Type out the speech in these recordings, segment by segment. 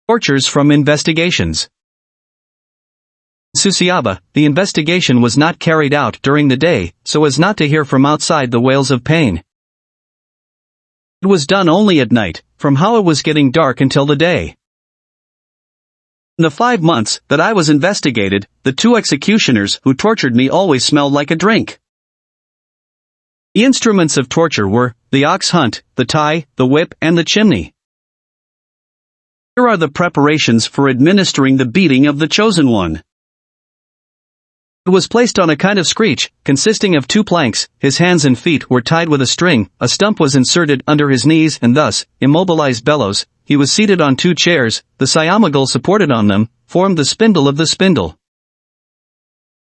Tortures from investigations. In Suceava, the investigation was not carried out during the day, so as not to hear from outside the wails of pain. It was done only at night, from how it was getting dark until the day. In the 5 months that I was investigated, the 2 executioners who tortured me always smelled like a drink. The instruments of torture were the ox hunt, the tie, the whip, and the chimney. Here are the preparations for administering the beating of the chosen one. It was placed on a kind of screech, consisting of 2 planks, his hands and feet were tied with a string, a stump was inserted under his knees and thus, immobilized bellows, he was seated on 2 chairs, the cyamagal supported on them, formed the spindle of the spindle.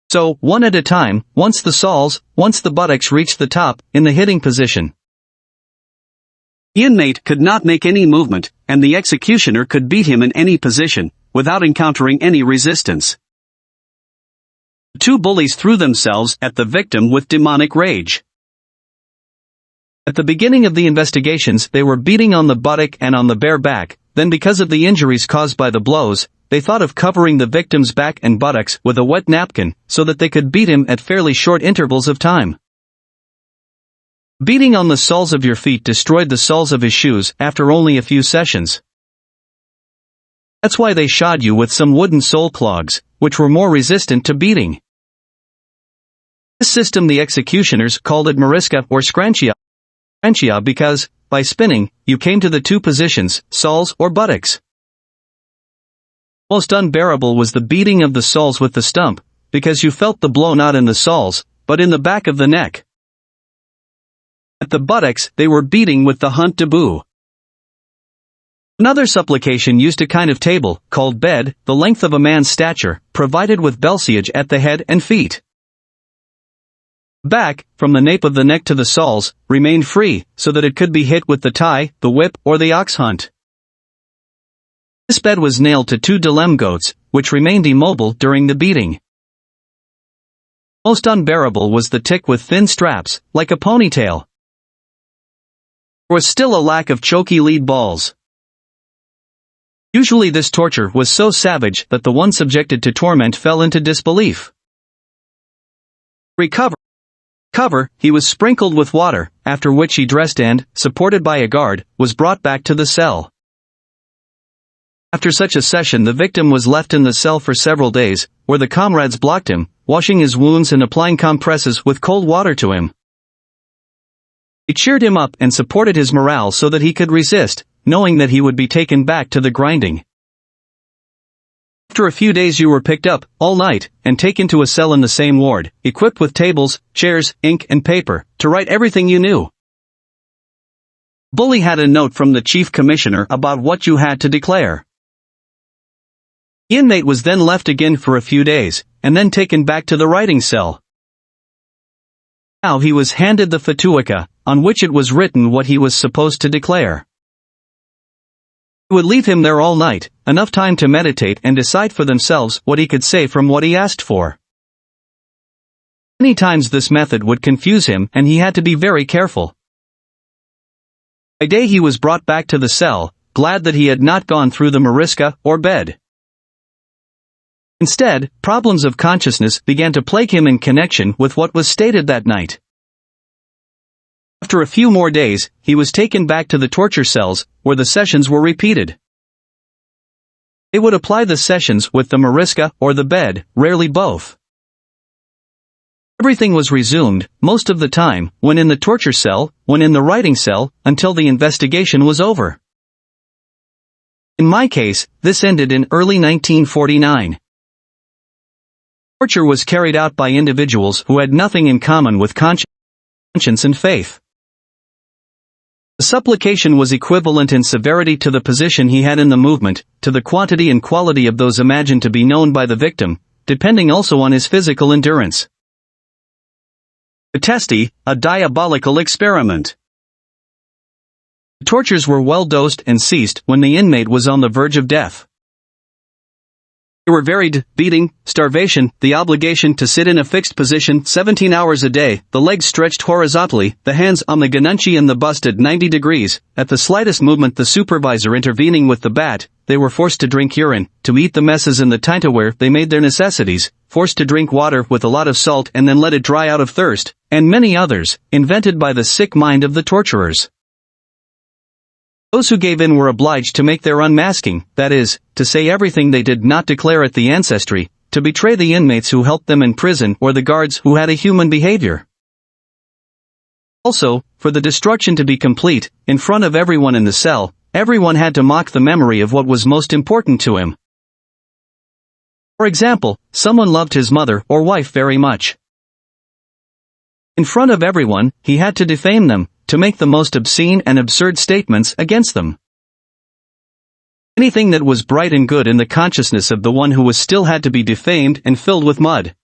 So, one at a time, once the soles, once the buttocks reached the top, in the hitting position. The inmate could not make any movement, and the executioner could beat him in any position, without encountering any resistance. The 2 bullies threw themselves at the victim with demonic rage. At the beginning of the investigations they were beating on the buttock and on the bare back, then because of the injuries caused by the blows, they thought of covering the victim's back and buttocks with a wet napkin, so that they could beat him at fairly short intervals of time. Beating on the soles of your feet destroyed the soles of his shoes after only a few sessions. That's why they shod you with some wooden sole clogs, which were more resistant to beating. This system the executioners called it mariska or scranchia because, by spinning, you came to the 2 positions, soles or buttocks. Most unbearable was the beating of the soles with the stump, because you felt the blow not in the soles, but in the back of the neck. At the buttocks they were beating with the hunt debout. Another supplication used a kind of table, called bed, the length of a man's stature, provided with belsiage at the head and feet. Back, from the nape of the neck to the soles, remained free, so that it could be hit with the tie, the whip, or the ox hunt. This bed was nailed to 2 dilem goats, which remained immobile during the beating. Most unbearable was the tick with thin straps, like a ponytail. There was still a lack of choky lead balls. Usually this torture was so savage that the one subjected to torment fell into disbelief. Recover, he was sprinkled with water, after which he dressed and, supported by a guard, was brought back to the cell. After such a session the victim was left in the cell for several days, where the comrades blocked him, washing his wounds and applying compresses with cold water to him. They cheered him up and supported his morale so that he could resist, knowing that he would be taken back to the grinding. After a few days you were picked up, all night, and taken to a cell in the same ward, equipped with tables, chairs, ink and paper, to write everything you knew. Bully had a note from the chief commissioner about what you had to declare. The inmate was then left again for a few days, and then taken back to the writing cell. Now he was handed the fatuika, on which it was written what he was supposed to declare. It would leave him there all night, enough time to meditate and decide for themselves what he could say from what he asked for. Many times this method would confuse him and he had to be very careful. By day he was brought back to the cell, glad that he had not gone through the mariska or bed. Instead, problems of consciousness began to plague him in connection with what was stated that night. After a few more days, he was taken back to the torture cells, where the sessions were repeated. They would apply the sessions with the mariska or the bed, rarely both. Everything was resumed, most of the time, when in the torture cell, when in the writing cell, until the investigation was over. In my case, this ended in early 1949. Torture was carried out by individuals who had nothing in common with conscience and faith. The supplication was equivalent in severity to the position he had in the movement, to the quantity and quality of those imagined to be known by the victim, depending also on his physical endurance. The testi, a diabolical experiment. The tortures were well dosed and ceased when the inmate was on the verge of death. They were varied: beating, starvation, the obligation to sit in a fixed position 17 hours a day, the legs stretched horizontally, the hands on the gununchi and the bust at 90 degrees, at the slightest movement the supervisor intervening with the bat. They were forced to drink urine, to eat the messes in the tinta where they made their necessities, forced to drink water with a lot of salt and then let it dry out of thirst, and many others, invented by the sick mind of the torturers. Those who gave in were obliged to make their unmasking, that is, to say everything they did not declare at the ancestry, to betray the inmates who helped them in prison or the guards who had a human behavior. Also, for the destruction to be complete, in front of everyone in the cell, everyone had to mock the memory of what was most important to him. For example, someone loved his mother or wife very much. In front of everyone, he had to defame them, to make the most obscene and absurd statements against them. Anything that was bright and good in the consciousness of the one who was still had to be defamed and filled with mud.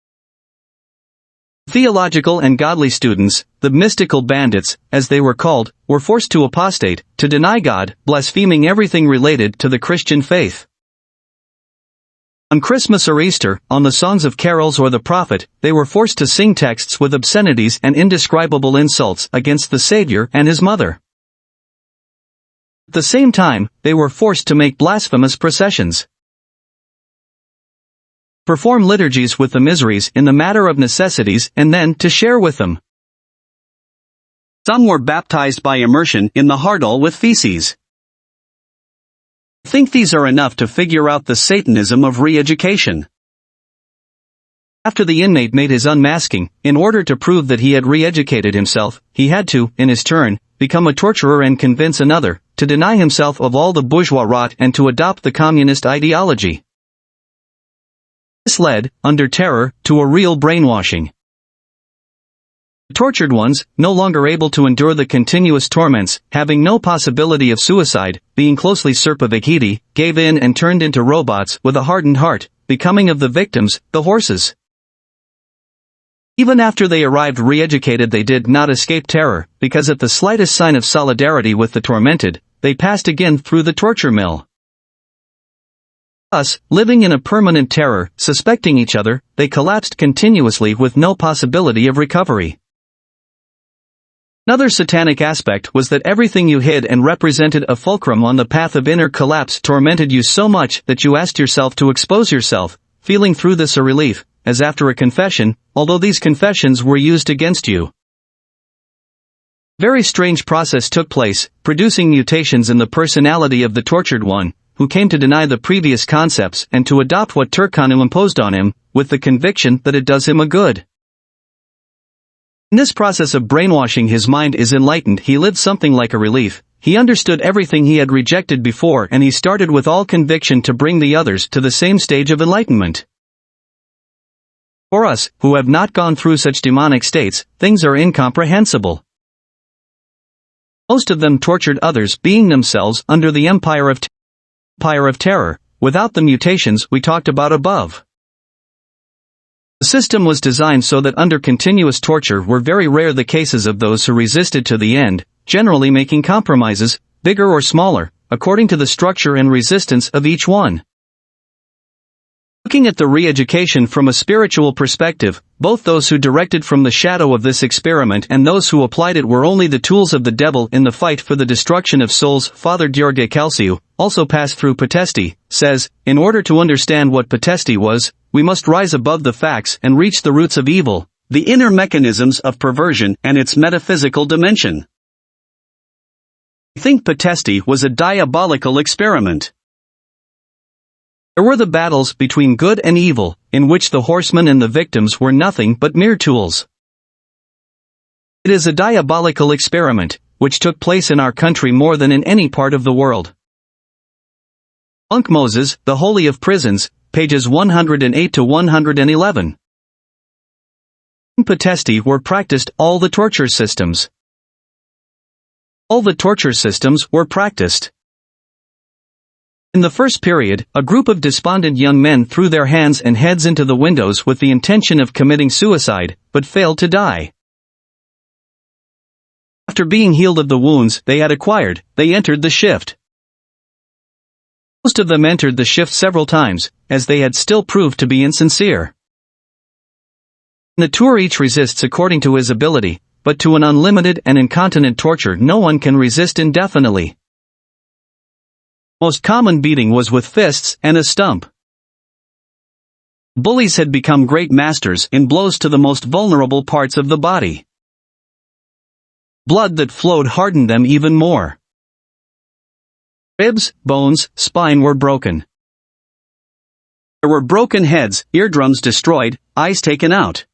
Theological and godly students, the mystical bandits, as they were called, were forced to apostate, to deny God, blaspheming everything related to the Christian faith. On Christmas or Easter, on the songs of carols or the prophet, they were forced to sing texts with obscenities and indescribable insults against the Savior and his mother. At the same time, they were forced to make blasphemous processions, perform liturgies with the miseries in the matter of necessities and then to share with them. Some were baptized by immersion in the Hardal with feces. I think these are enough to figure out the Satanism of re-education. After the inmate made his unmasking, in order to prove that he had re-educated himself, he had to, in his turn, become a torturer and convince another, to deny himself of all the bourgeois rot and to adopt the communist ideology. This led, under terror, to a real brainwashing. The tortured ones, no longer able to endure the continuous torments, having no possibility of suicide, being closely serpavecidi, gave in and turned into robots with a hardened heart, becoming of the victims, the horses. Even after they arrived re-educated they did not escape terror, because at the slightest sign of solidarity with the tormented, they passed again through the torture mill. Thus, living in a permanent terror, suspecting each other, they collapsed continuously with no possibility of recovery. Another satanic aspect was that everything you hid and represented a fulcrum on the path of inner collapse tormented you so much that you asked yourself to expose yourself, feeling through this a relief, as after a confession, although these confessions were used against you. Very strange process took place, producing mutations in the personality of the tortured one, who came to deny the previous concepts and to adopt what Turkanu imposed on him, with the conviction that it does him a good. In this process of brainwashing his mind is enlightened, he lived something like a relief. He understood everything he had rejected before and he started with all conviction to bring the others to the same stage of enlightenment. For us, who have not gone through such demonic states, things are incomprehensible. Most of them tortured others being themselves under the empire of terror, without the mutations we talked about above. The system was designed so that under continuous torture were very rare the cases of those who resisted to the end, generally making compromises, bigger or smaller, according to the structure and resistance of each one. Looking at the re-education from a spiritual perspective, both those who directed from the shadow of this experiment and those who applied it were only the tools of the devil in the fight for the destruction of souls. Father Gheorghe Calciu, also passed through Potesti, says, in order to understand what Potesti was, we must rise above the facts and reach the roots of evil, the inner mechanisms of perversion and its metaphysical dimension. I think Potesti was a diabolical experiment. There were the battles between good and evil, in which the horsemen and the victims were nothing but mere tools. It is a diabolical experiment, which took place in our country more than in any part of the world. Monk Moses, The Holy of Prisons, pages 108 to 111. In Potesti were practiced all the torture systems. All the torture systems were practiced. In the first period, a group of despondent young men threw their hands and heads into the windows with the intention of committing suicide, but failed to die. After being healed of the wounds they had acquired, they entered the shift. Most of them entered the shift several times, as they had still proved to be insincere. In the tour each resists according to his ability, but to an unlimited and incontinent torture no one can resist indefinitely. Most common beating was with fists and a stump. Bullies had become great masters in blows to the most vulnerable parts of the body. Blood that flowed hardened them even more. Ribs, bones, spine were broken. There were broken heads, eardrums destroyed, eyes taken out.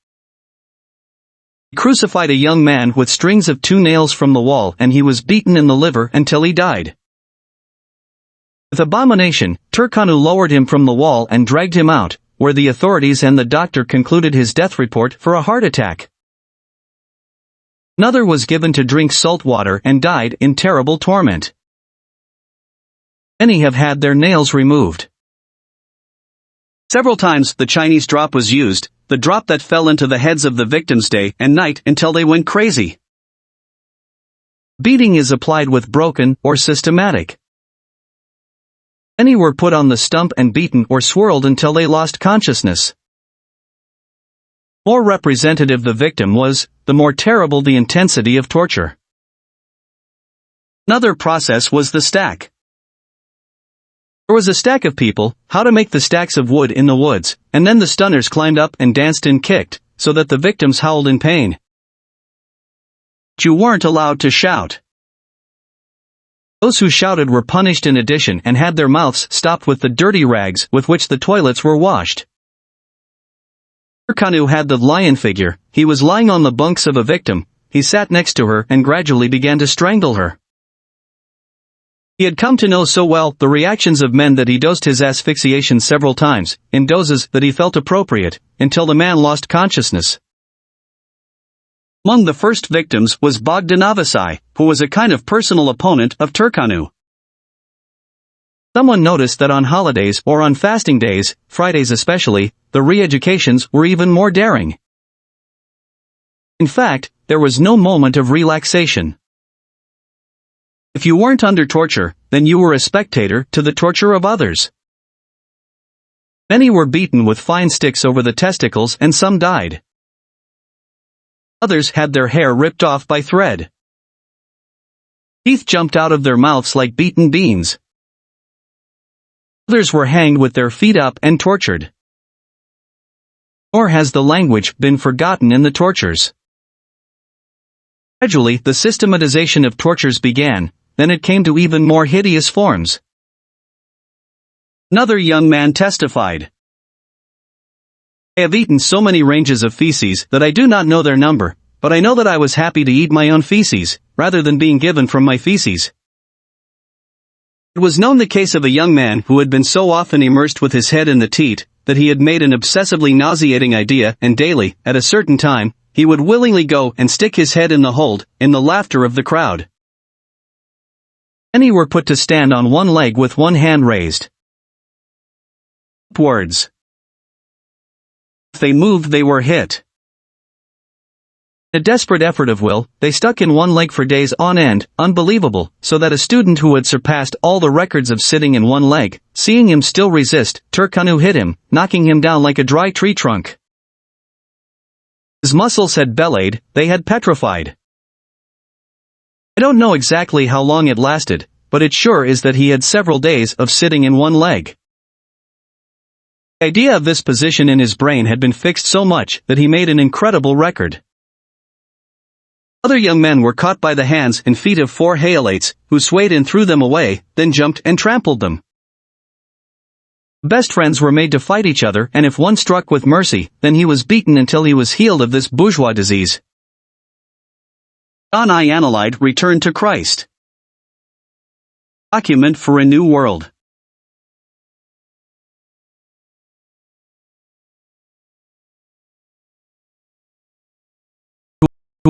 He crucified a young man with strings of 2 nails from the wall, and he was beaten in the liver until he died. With abomination, Turkanu lowered him from the wall and dragged him out, where the authorities and the doctor concluded his death report for a heart attack. Another was given to drink salt water and died in terrible torment. Many have had their nails removed. Several times the Chinese drop was used, the drop that fell into the heads of the victims day and night until they went crazy. Beating is applied with broken or systematic. Many were put on the stump and beaten or swirled until they lost consciousness. More representative the victim was, the more terrible the intensity of torture. Another process was the stack. There was a stack of people, how to make the stacks of wood in the woods, and then the stunners climbed up and danced and kicked, so that the victims howled in pain. But you weren't allowed to shout. Those who shouted were punished in addition and had their mouths stopped with the dirty rags with which the toilets were washed. Turkanu had the lion figure. He was lying on the bunks of a victim. He sat next to her and gradually began to strangle her. He had come to know so well the reactions of men that he dosed his asphyxiation several times, in doses that he felt appropriate, until the man lost consciousness. Among the first victims was Bogdanovicai, who was a kind of personal opponent of Turkanu. Someone noticed that on holidays or on fasting days, Fridays especially, the re-educations were even more daring. In fact, there was no moment of relaxation. If you weren't under torture, then you were a spectator to the torture of others. Many were beaten with fine sticks over the testicles and some died. Others had their hair ripped off by thread. Teeth jumped out of their mouths like beaten beans. Others were hanged with their feet up and tortured. Nor has the language been forgotten in the tortures. Gradually, the systematization of tortures began, then it came to even more hideous forms. Another young man testified. I have eaten so many ranges of feces that I do not know their number, but I know that I was happy to eat my own feces, rather than being given from my feces. It was known the case of a young man who had been so often immersed with his head in the teat, that he had made an obsessively nauseating idea and daily, at a certain time, he would willingly go and stick his head in the hold, in the laughter of the crowd. Many were put to stand on one leg with one hand raised. Upwards. If they moved they were hit. In a desperate effort of will, they stuck in one leg for days on end, unbelievable, so that a student who had surpassed all the records of sitting in one leg, seeing him still resist, Turkanu hit him, knocking him down like a dry tree trunk. His muscles had belayed, they had petrified. I don't know exactly how long it lasted, but it sure is that he had several days of sitting in one leg. The idea of this position in his brain had been fixed so much that he made an incredible record. Other young men were caught by the hands and feet of 4 Hayalites, who swayed and threw them away, then jumped and trampled them. Best friends were made to fight each other, and if one struck with mercy, then he was beaten until he was healed of this bourgeois disease. John I. Analyte returned to Christ. Document for a New World.